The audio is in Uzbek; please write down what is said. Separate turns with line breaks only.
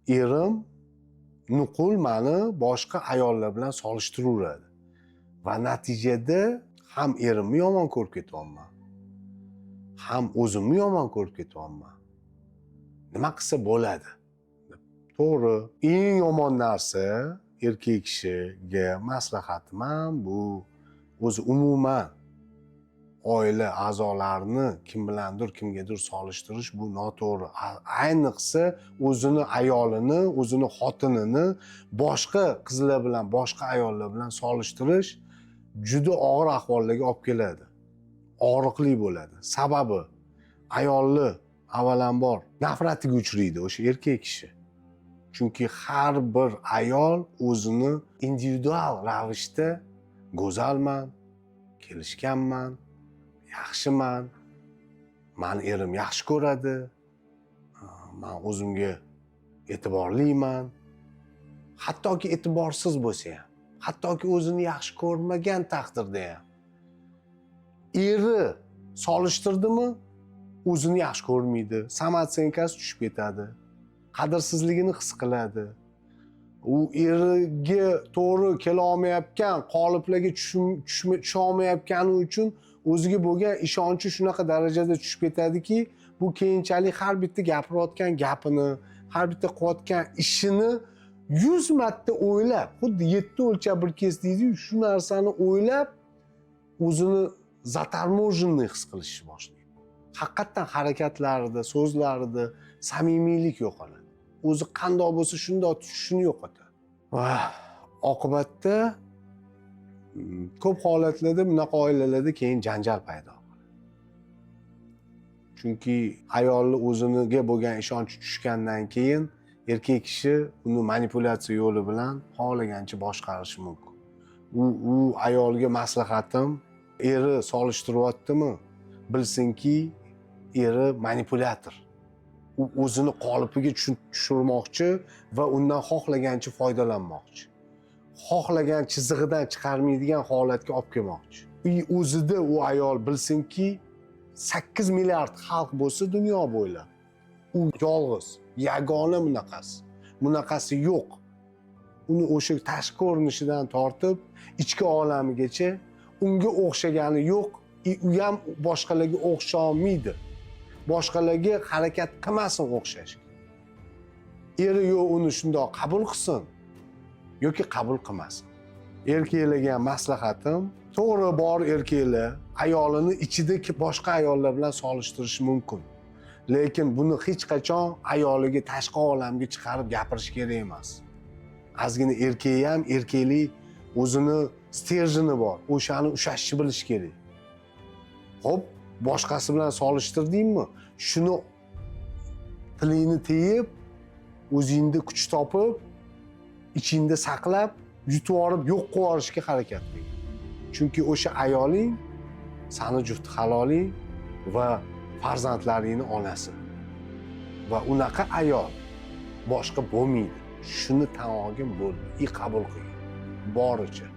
erim nuqul meni boshqa ayollar bilan solishtiraveradi. Va natijada ham erimni yomon ko'rib ketyapman, ham o'zimni yomon ko'rib ketyapman. Nima qilsa bo'ladi? To'g'ri, eng yomon narsa erkak kishiga maslahatim ham bu o'zi umuman oila a'zolarini kim bilandir kimgadir solishtirish bu noto'g'ri. Ayniqsa o'zini ayolini, o'zini xotinini boshqa qizlar bilan, boshqa ayollar bilan solishtirish juda og'ir ahvollarga olib keladi. Og'riqli bo'ladi. Sababi ayolni avvalambor nafratiga uchraydi o'sha erkak kishi. Chunki har bir ayol o'zini individual ravishda go'zalman, kelishganman, yaxshiman, mani erim yaxshi ko'radi, men o'zimga e'tiborliman. Hattoki e'tiborsiz bo'lsa ham, hattoki o'zini yaxshi ko'rmagan taqdirda ham eri solishtirdimi, o'zini yaxshi ko'rmaydi, samootsyenkasi tushib ketadi, qadrsizligini his qiladi. U eriga to'g'ri kela olmayotgan, qoliplarga tusha olmayotgani uchun o'ziga bo'lgan ishonchi shunaqa darajada tushib ketadiki, bu keyinchalik har bitta gapirayotgan gapini, har bitta qilayotgan ishini 100 marta o'ylab, xuddi 7 o'lchab bir kes deydi-yu, shu narsani o'ylab o'zini zatorможенный his qilishni boshlaydi. Haqiqatan harakatlarida, so'zlarida samimiylik yo'qoladi. O'zi qandoq bo'lsa shundoq tutishini yo'qotadi. Va oqibatda ko'p holatlarda bunaqa oilalarda keyin janjal paydo bo'ladi. Chunki ayolni o'ziniga bo'lgan ishonchi tushgandan keyin erkak kishi uni manipulyatsiya yo'li bilan xohlagancha boshqarishi mumkin. U ayolga maslahatim, eri solishtiryaptimi, bilsinki, eri manipulyator. U o'zini qolipiga tushirmoqchi va undan xohlagancha foydalanmoqchi. Xohlagan chizig'idan chiqarmaydigan holatga olib kelmoqchi. O'zida u ayol bilsinki, 8 milliard xalq bo'lsa dunyo bo'ylab, u yolg'iz, yagona bunaqasi. Bunaqasi yo'q. Uni o'sha tashqi ko'rinishidan tortib, ichki olamigacha unga o'xshagani yo'q, u ham boshqalarga o'xsholmaydi. Boshqalarga harakat qilmasin o'xshashga. Eri yo'q uni shundoq qabul qilsin yoki qabul qilmasin. Erkaklarga maslahatim, to'g'ri bor erkaklar ayolini ichidagi boshqa ayollar bilan solishtirishi mumkin. Lekin buni hech qachon ayoliga tashqi olamga chiqarib gapirish kerak emas. Ozgina erkak ham erkaklik o'zini stержini bor, o'shani ushashni bilish kerak. Xo'p, boshqasi bilan solishtirdingmi? Shuni tilingni tiyib, o'zingda kuch topib, ichingda saqlab, yutib olib yo'q qilib yuborishga harakat qiling. Chunki o'sha ayoling seni jufti haloling va farzandlaringning onasi. Va unaqa ayol boshqa bo'lmaydi. Shuni tan olgin bo'ldi, qabul qiling. Boricha.